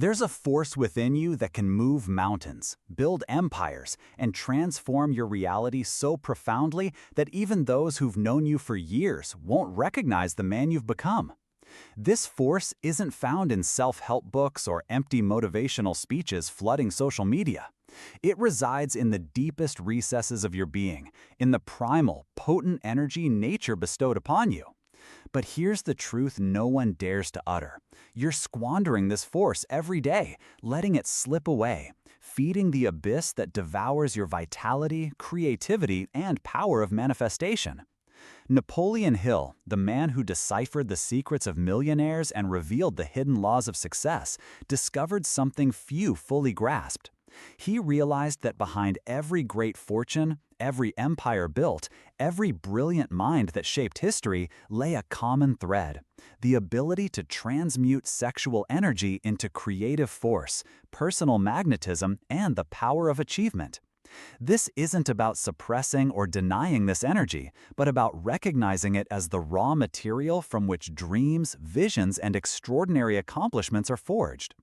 There's a force within you that can move mountains, build empires, and transform your reality so profoundly that even those who've known you for years won't recognize the man you've become. This force isn't found in self-help books or empty motivational speeches flooding social media. It resides in the deepest recesses of your being, in the primal, potent energy nature bestowed upon you. But here's the truth no one dares to utter. You're squandering this force every day, letting it slip away, feeding the abyss that devours your vitality, creativity, and power of manifestation. Napoleon Hill, the man who deciphered the secrets of millionaires and revealed the hidden laws of success, discovered something few fully grasped. He realized that behind every great fortune, every empire built, every brilliant mind that shaped history lay a common thread: the ability to transmute sexual energy into creative force, personal magnetism, and the power of achievement. This isn't about suppressing or denying this energy, but about recognizing it as the raw material from which dreams, visions, and extraordinary accomplishments are forged.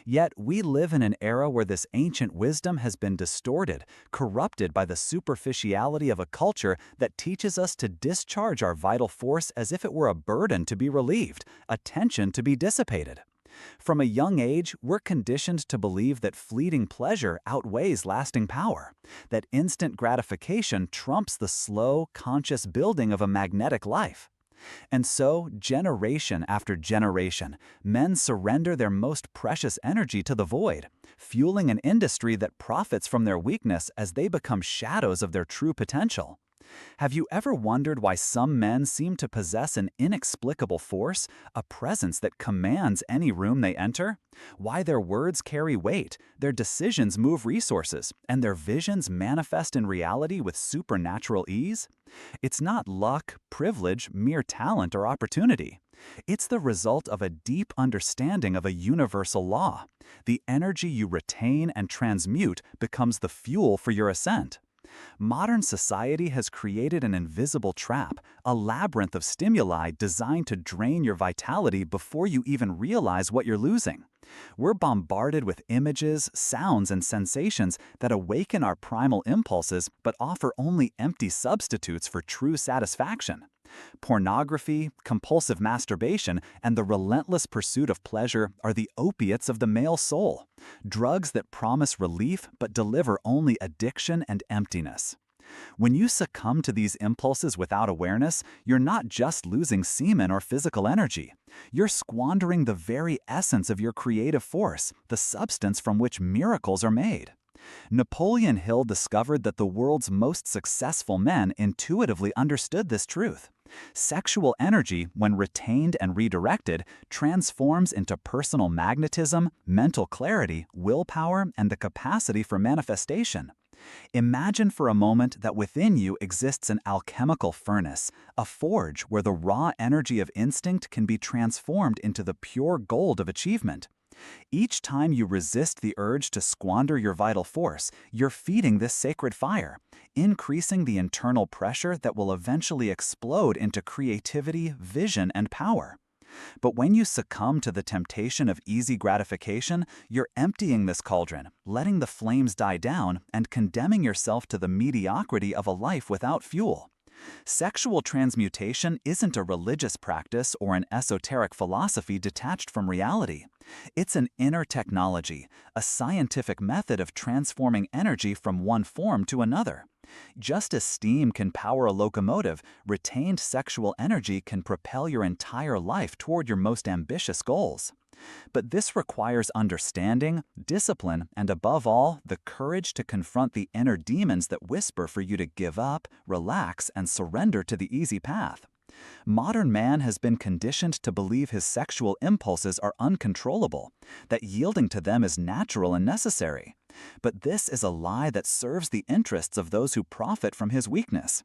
Yet we live in an era where this ancient wisdom has been distorted, corrupted by the superficiality of a culture that teaches us to discharge our vital force as if it were a burden to be relieved, a tension to be dissipated. From a young age, we're conditioned to believe that fleeting pleasure outweighs lasting power, that instant gratification trumps the slow, conscious building of a magnetic life. And so, generation after generation, men surrender their most precious energy to the void, fueling an industry that profits from their weakness as they become shadows of their true potential. Have you ever wondered why some men seem to possess an inexplicable force, a presence that commands any room they enter? Why their words carry weight, their decisions move resources, and their visions manifest in reality with supernatural ease? It's not luck, privilege, mere talent, or opportunity. It's the result of a deep understanding of a universal law. The energy you retain and transmute becomes the fuel for your ascent. Modern society has created an invisible trap, a labyrinth of stimuli designed to drain your vitality before you even realize what you're losing. We're bombarded with images, sounds, and sensations that awaken our primal impulses but offer only empty substitutes for true satisfaction. Pornography, compulsive masturbation, and the relentless pursuit of pleasure are the opiates of the male soul, drugs that promise relief but deliver only addiction and emptiness. When you succumb to these impulses without awareness, you're not just losing semen or physical energy. You're squandering the very essence of your creative force, the substance from which miracles are made. Napoleon Hill discovered that the world's most successful men intuitively understood this truth. Sexual energy, when retained and redirected, transforms into personal magnetism, mental clarity, willpower, and the capacity for manifestation. Imagine for a moment that within you exists an alchemical furnace, a forge where the raw energy of instinct can be transformed into the pure gold of achievement. Each time you resist the urge to squander your vital force, you're feeding this sacred fire, increasing the internal pressure that will eventually explode into creativity, vision, and power. But when you succumb to the temptation of easy gratification, you're emptying this cauldron, letting the flames die down, and condemning yourself to the mediocrity of a life without fuel. Sexual transmutation isn't a religious practice or an esoteric philosophy detached from reality. It's an inner technology, a scientific method of transforming energy from one form to another. Just as steam can power a locomotive, retained sexual energy can propel your entire life toward your most ambitious goals. But this requires understanding, discipline, and above all, the courage to confront the inner demons that whisper for you to give up, relax, and surrender to the easy path. Modern man has been conditioned to believe his sexual impulses are uncontrollable, that yielding to them is natural and necessary. But this is a lie that serves the interests of those who profit from his weakness.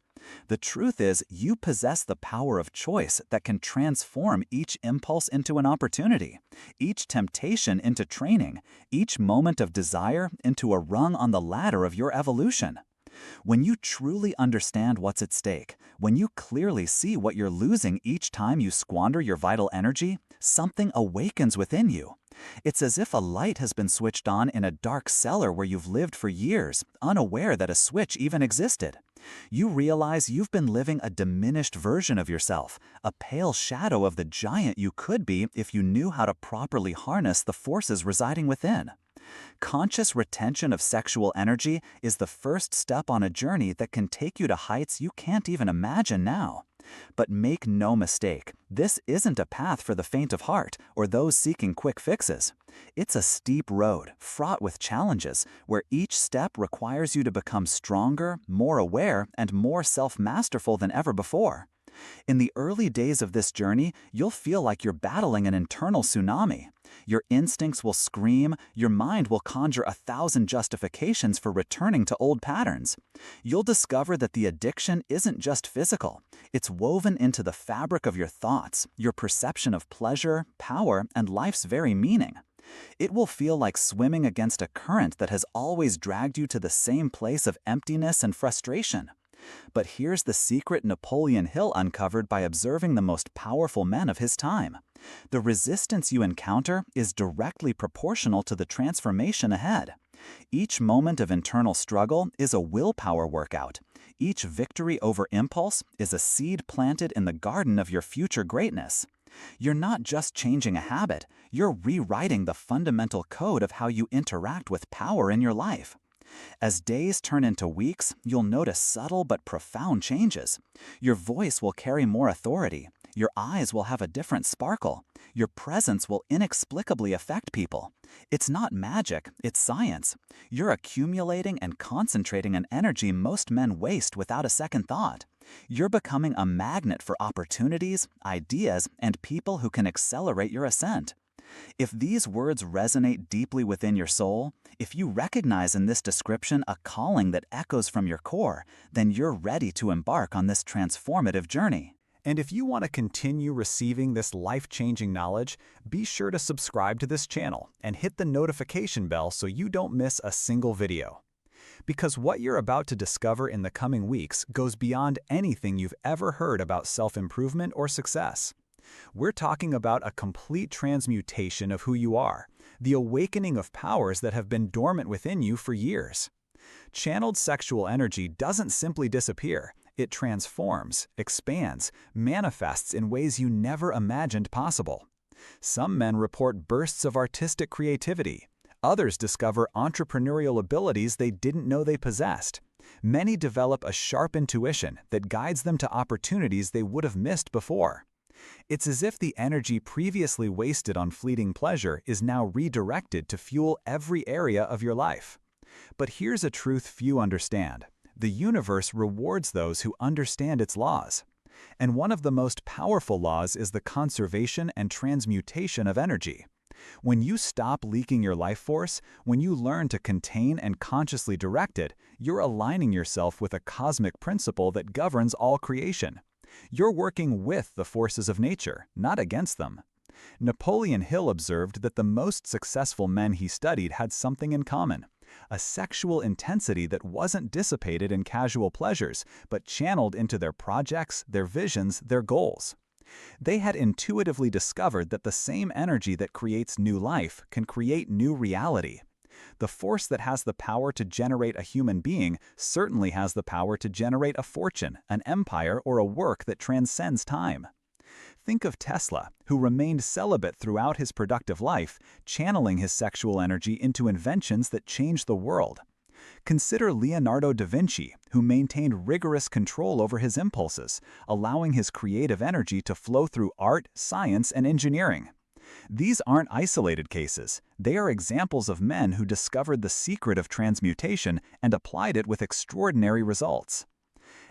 The truth is, you possess the power of choice that can transform each impulse into an opportunity, each temptation into training, each moment of desire into a rung on the ladder of your evolution. When you truly understand what's at stake, when you clearly see what you're losing each time you squander your vital energy, something awakens within you. It's as if a light has been switched on in a dark cellar where you've lived for years, unaware that a switch even existed. You realize you've been living a diminished version of yourself, a pale shadow of the giant you could be if you knew how to properly harness the forces residing within. Conscious retention of sexual energy is the first step on a journey that can take you to heights you can't even imagine now. But make no mistake, this isn't a path for the faint of heart or those seeking quick fixes. It's a steep road, fraught with challenges, where each step requires you to become stronger, more aware, and more self-masterful than ever before. In the early days of this journey, you'll feel like you're battling an internal tsunami. Your instincts will scream, your mind will conjure 1,000 justifications for returning to old patterns. You'll discover that the addiction isn't just physical. It's woven into the fabric of your thoughts, your perception of pleasure, power, and life's very meaning. It will feel like swimming against a current that has always dragged you to the same place of emptiness and frustration. But here's the secret Napoleon Hill uncovered by observing the most powerful men of his time. The resistance you encounter is directly proportional to the transformation ahead. Each moment of internal struggle is a willpower workout. Each victory over impulse is a seed planted in the garden of your future greatness. You're not just changing a habit, you're rewriting the fundamental code of how you interact with power in your life. As days turn into weeks, you'll notice subtle but profound changes. Your voice will carry more authority. Your eyes will have a different sparkle. Your presence will inexplicably affect people. It's not magic, it's science. You're accumulating and concentrating an energy most men waste without a second thought. You're becoming a magnet for opportunities, ideas, and people who can accelerate your ascent. If these words resonate deeply within your soul, if you recognize in this description a calling that echoes from your core, then you're ready to embark on this transformative journey. And if you want to continue receiving this life-changing knowledge, be sure to subscribe to this channel and hit the notification bell so you don't miss a single video. Because what you're about to discover in the coming weeks goes beyond anything you've ever heard about self-improvement or success. We're talking about a complete transmutation of who you are, the awakening of powers that have been dormant within you for years. Channeled sexual energy doesn't simply disappear. It transforms, expands, manifests in ways you never imagined possible. Some men report bursts of artistic creativity. Others discover entrepreneurial abilities they didn't know they possessed. Many develop a sharp intuition that guides them to opportunities they would have missed before. It's as if the energy previously wasted on fleeting pleasure is now redirected to fuel every area of your life. But here's a truth few understand. The universe rewards those who understand its laws. And one of the most powerful laws is the conservation and transmutation of energy. When you stop leaking your life force, when you learn to contain and consciously direct it, you're aligning yourself with a cosmic principle that governs all creation. You're working with the forces of nature, not against them. Napoleon Hill observed that the most successful men he studied had something in common: a sexual intensity that wasn't dissipated in casual pleasures, but channeled into their projects, their visions, their goals. They had intuitively discovered that the same energy that creates new life can create new reality. The force that has the power to generate a human being certainly has the power to generate a fortune, an empire, or a work that transcends time. Think of Tesla, who remained celibate throughout his productive life, channeling his sexual energy into inventions that changed the world. Consider Leonardo da Vinci, who maintained rigorous control over his impulses, allowing his creative energy to flow through art, science, and engineering. These aren't isolated cases. They are examples of men who discovered the secret of transmutation and applied it with extraordinary results.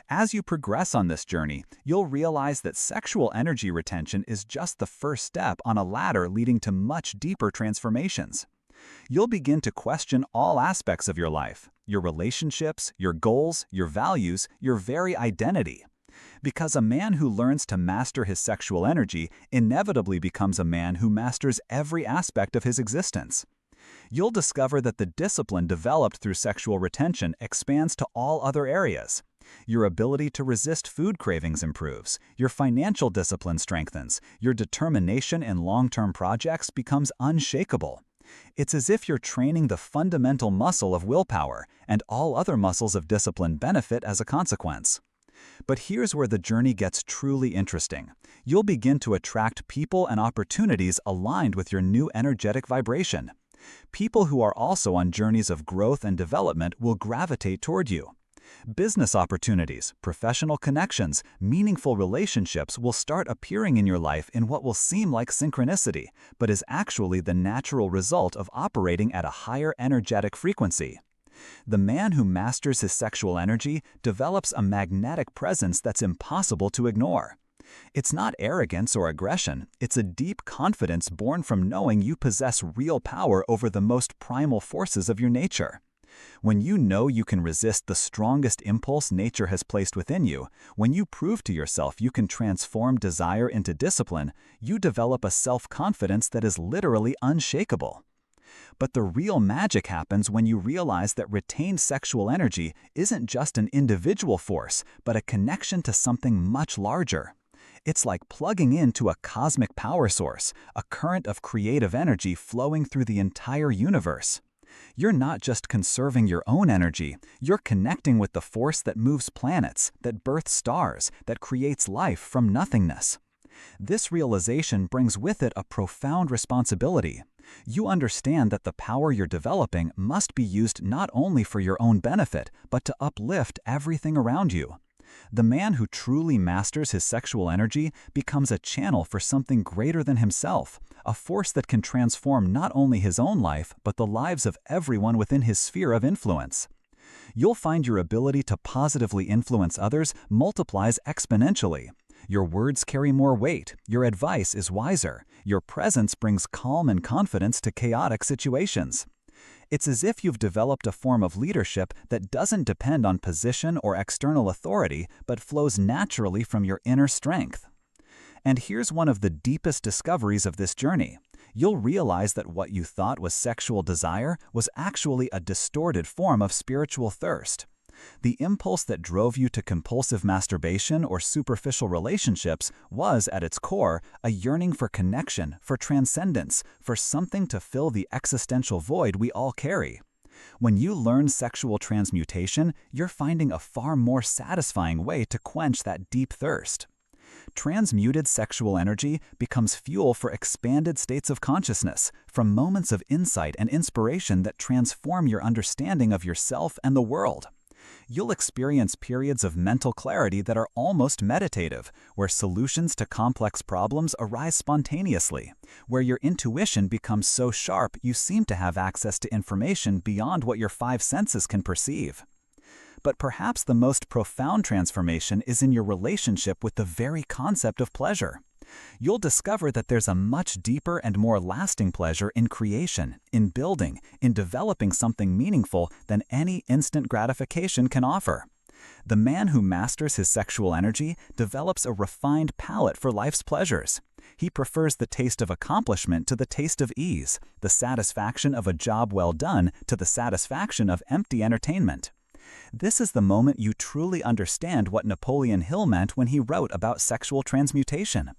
As you progress on this journey, you'll realize that sexual energy retention is just the first step on a ladder leading to much deeper transformations. You'll begin to question all aspects of your life, your relationships, your goals, your values, your very identity. Because a man who learns to master his sexual energy inevitably becomes a man who masters every aspect of his existence. You'll discover that the discipline developed through sexual retention expands to all other areas. Your ability to resist food cravings improves, your financial discipline strengthens, your determination in long-term projects becomes unshakable. It's as if you're training the fundamental muscle of willpower, and all other muscles of discipline benefit as a consequence. But here's where the journey gets truly interesting. You'll begin to attract people and opportunities aligned with your new energetic vibration. People who are also on journeys of growth and development will gravitate toward you. Business opportunities, professional connections, meaningful relationships will start appearing in your life in what will seem like synchronicity, but is actually the natural result of operating at a higher energetic frequency. The man who masters his sexual energy develops a magnetic presence that's impossible to ignore. It's not arrogance or aggression, it's a deep confidence born from knowing you possess real power over the most primal forces of your nature. When you know you can resist the strongest impulse nature has placed within you, when you prove to yourself you can transform desire into discipline, you develop a self-confidence that is literally unshakable. But the real magic happens when you realize that retained sexual energy isn't just an individual force, but a connection to something much larger. It's like plugging into a cosmic power source, a current of creative energy flowing through the entire universe. You're not just conserving your own energy, you're connecting with the force that moves planets, that births stars, that creates life from nothingness. This realization brings with it a profound responsibility. You understand that the power you're developing must be used not only for your own benefit, but to uplift everything around you. The man who truly masters his sexual energy becomes a channel for something greater than himself, a force that can transform not only his own life, but the lives of everyone within his sphere of influence. You'll find your ability to positively influence others multiplies exponentially. Your words carry more weight, your advice is wiser, your presence brings calm and confidence to chaotic situations. It's as if you've developed a form of leadership that doesn't depend on position or external authority, but flows naturally from your inner strength. And here's one of the deepest discoveries of this journey. You'll realize that what you thought was sexual desire was actually a distorted form of spiritual thirst. The impulse that drove you to compulsive masturbation or superficial relationships was, at its core, a yearning for connection, for transcendence, for something to fill the existential void we all carry. When you learn sexual transmutation, you're finding a far more satisfying way to quench that deep thirst. Transmuted sexual energy becomes fuel for expanded states of consciousness, from moments of insight and inspiration that transform your understanding of yourself and the world. You'll experience periods of mental clarity that are almost meditative, where solutions to complex problems arise spontaneously, where your intuition becomes so sharp you seem to have access to information beyond what your five senses can perceive. But perhaps the most profound transformation is in your relationship with the very concept of pleasure. You'll discover that there's a much deeper and more lasting pleasure in creation, in building, in developing something meaningful than any instant gratification can offer. The man who masters his sexual energy develops a refined palate for life's pleasures. He prefers the taste of accomplishment to the taste of ease, the satisfaction of a job well done to the satisfaction of empty entertainment. This is the moment you truly understand what Napoleon Hill meant when he wrote about sexual transmutation.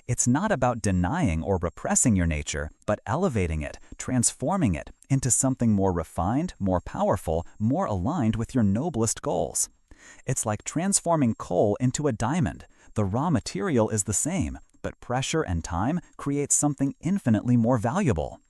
It's not about denying or repressing your nature, but elevating it, transforming it into something more refined, more powerful, more aligned with your noblest goals. It's like transforming coal into a diamond. The raw material is the same, but pressure and time create something infinitely more valuable.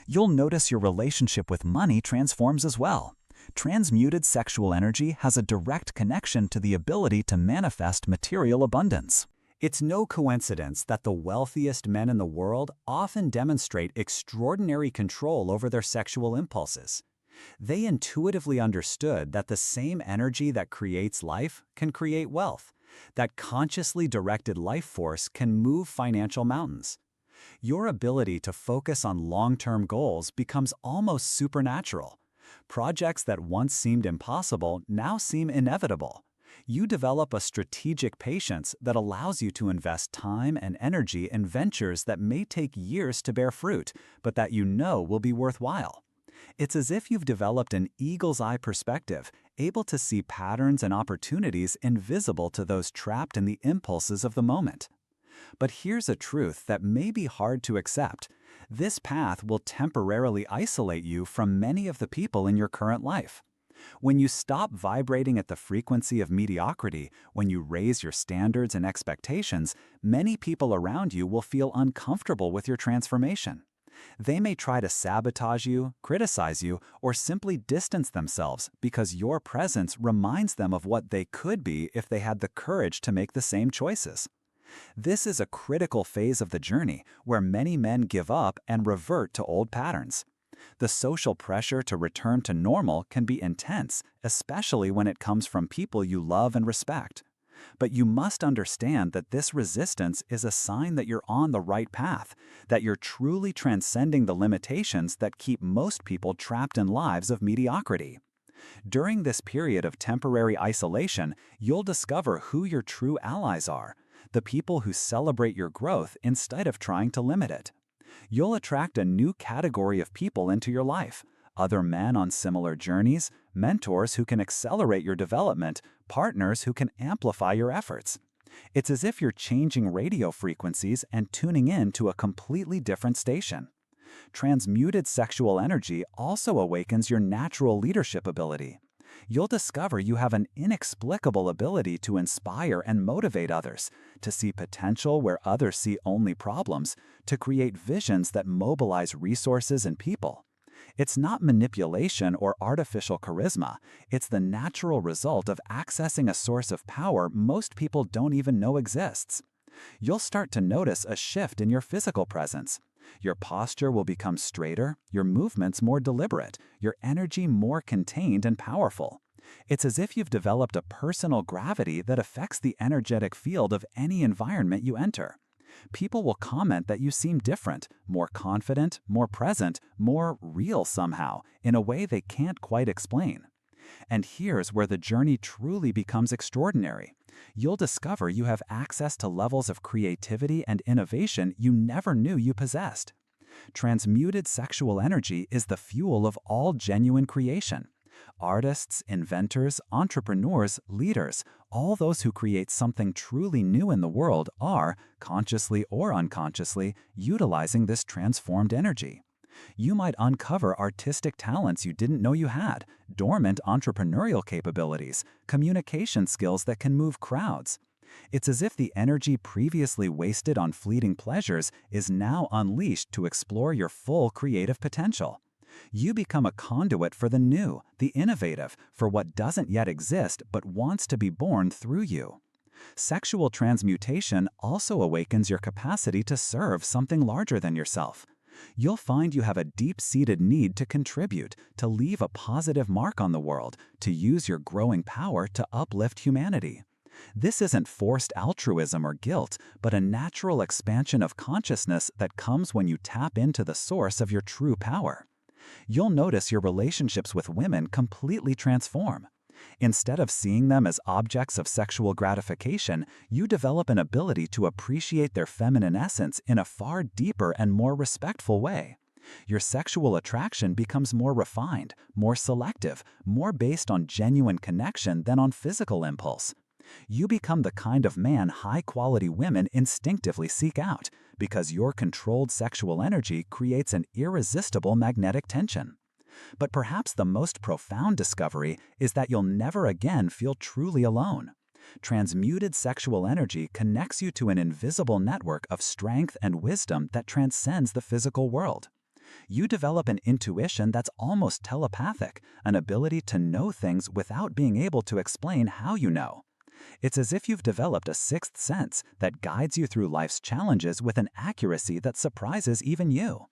You'll notice your relationship with money transforms as well. Transmuted sexual energy has a direct connection to the ability to manifest material abundance. It's no coincidence that the wealthiest men in the world often demonstrate extraordinary control over their sexual impulses. They intuitively understood that the same energy that creates life can create wealth, that consciously directed life force can move financial mountains. Your ability to focus on long-term goals becomes almost supernatural. Projects that once seemed impossible now seem inevitable. You develop a strategic patience that allows you to invest time and energy in ventures that may take years to bear fruit, but that you know will be worthwhile. It's as if you've developed an eagle's eye perspective, able to see patterns and opportunities invisible to those trapped in the impulses of the moment. But here's a truth that may be hard to accept. This path will temporarily isolate you from many of the people in your current life. When you stop vibrating at the frequency of mediocrity, when you raise your standards and expectations, many people around you will feel uncomfortable with your transformation. They may try to sabotage you, criticize you, or simply distance themselves because your presence reminds them of what they could be if they had the courage to make the same choices. This is a critical phase of the journey where many men give up and revert to old patterns. The social pressure to return to normal can be intense, especially when it comes from people you love and respect. But you must understand that this resistance is a sign that you're on the right path, that you're truly transcending the limitations that keep most people trapped in lives of mediocrity. During this period of temporary isolation, you'll discover who your true allies are, the people who celebrate your growth instead of trying to limit it. You'll attract a new category of people into your life, other men on similar journeys, mentors who can accelerate your development, partners who can amplify your efforts. It's as if you're changing radio frequencies and tuning in to a completely different station. Transmuted sexual energy also awakens your natural leadership ability. You'll discover you have an inexplicable ability to inspire and motivate others, to see potential where others see only problems, to create visions that mobilize resources and people. It's not manipulation or artificial charisma. It's the natural result of accessing a source of power most people don't even know exists. You'll start to notice a shift in your physical presence. Your posture will become straighter, your movements more deliberate, your energy more contained and powerful. It's as if you've developed a personal gravity that affects the energetic field of any environment you enter. People will comment that you seem different, more confident, more present, more real somehow, in a way they can't quite explain. And here's where the journey truly becomes extraordinary. You'll discover you have access to levels of creativity and innovation you never knew you possessed. Transmuted sexual energy is the fuel of all genuine creation. Artists, inventors, entrepreneurs, leaders, all those who create something truly new in the world are, consciously or unconsciously, utilizing this transformed energy. You might uncover artistic talents you didn't know you had, dormant entrepreneurial capabilities, communication skills that can move crowds. It's as if the energy previously wasted on fleeting pleasures is now unleashed to explore your full creative potential. You become a conduit for the new, the innovative, for what doesn't yet exist but wants to be born through you. Sexual transmutation also awakens your capacity to serve something larger than yourself. You'll find you have a deep-seated need to contribute, to leave a positive mark on the world, to use your growing power to uplift humanity. This isn't forced altruism or guilt, but a natural expansion of consciousness that comes when you tap into the source of your true power. You'll notice your relationships with women completely transform. Instead of seeing them as objects of sexual gratification, you develop an ability to appreciate their feminine essence in a far deeper and more respectful way. Your sexual attraction becomes more refined, more selective, more based on genuine connection than on physical impulse. You become the kind of man high-quality women instinctively seek out, because your controlled sexual energy creates an irresistible magnetic tension. But perhaps the most profound discovery is that you'll never again feel truly alone. Transmuted sexual energy connects you to an invisible network of strength and wisdom that transcends the physical world. You develop an intuition that's almost telepathic, an ability to know things without being able to explain how you know. It's as if you've developed a sixth sense that guides you through life's challenges with an accuracy that surprises even you.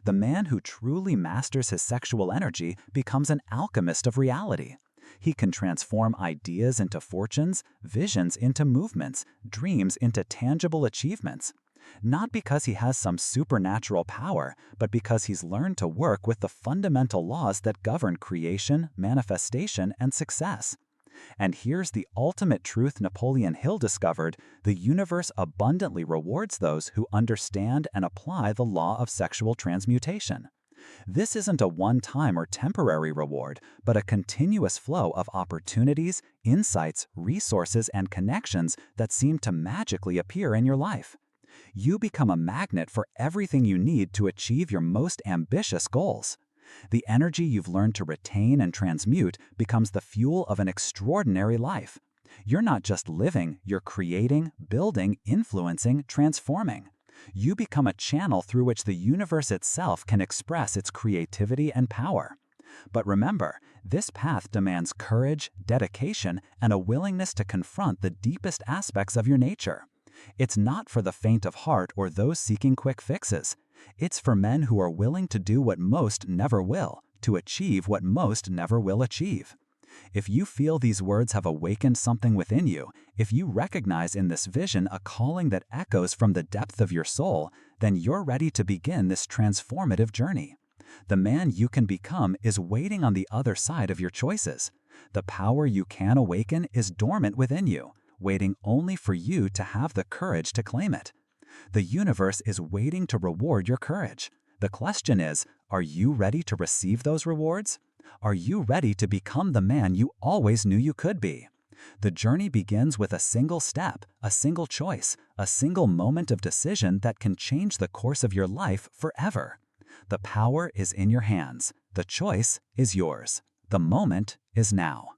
The man who truly masters his sexual energy becomes an alchemist of reality. He can transform ideas into fortunes, visions into movements, dreams into tangible achievements. Not because he has some supernatural power, but because he's learned to work with the fundamental laws that govern creation, manifestation, and success. And here's the ultimate truth Napoleon Hill discovered: the universe abundantly rewards those who understand and apply the law of sexual transmutation. This isn't a one-time or temporary reward, but a continuous flow of opportunities, insights, resources, and connections that seem to magically appear in your life. You become a magnet for everything you need to achieve your most ambitious goals. The energy you've learned to retain and transmute becomes the fuel of an extraordinary life. You're not just living, you're creating, building, influencing, transforming. You become a channel through which the universe itself can express its creativity and power. But remember, this path demands courage, dedication, and a willingness to confront the deepest aspects of your nature. It's not for the faint of heart or those seeking quick fixes. It's for men who are willing to do what most never will, to achieve what most never will achieve. If you feel these words have awakened something within you, if you recognize in this vision a calling that echoes from the depth of your soul, then you're ready to begin this transformative journey. The man you can become is waiting on the other side of your choices. The power you can awaken is dormant within you, waiting only for you to have the courage to claim it. The universe is waiting to reward your courage. The question is, are you ready to receive those rewards? Are you ready to become the man you always knew you could be? The journey begins with a single step, a single choice, a single moment of decision that can change the course of your life forever. The power is in your hands. The choice is yours. The moment is now.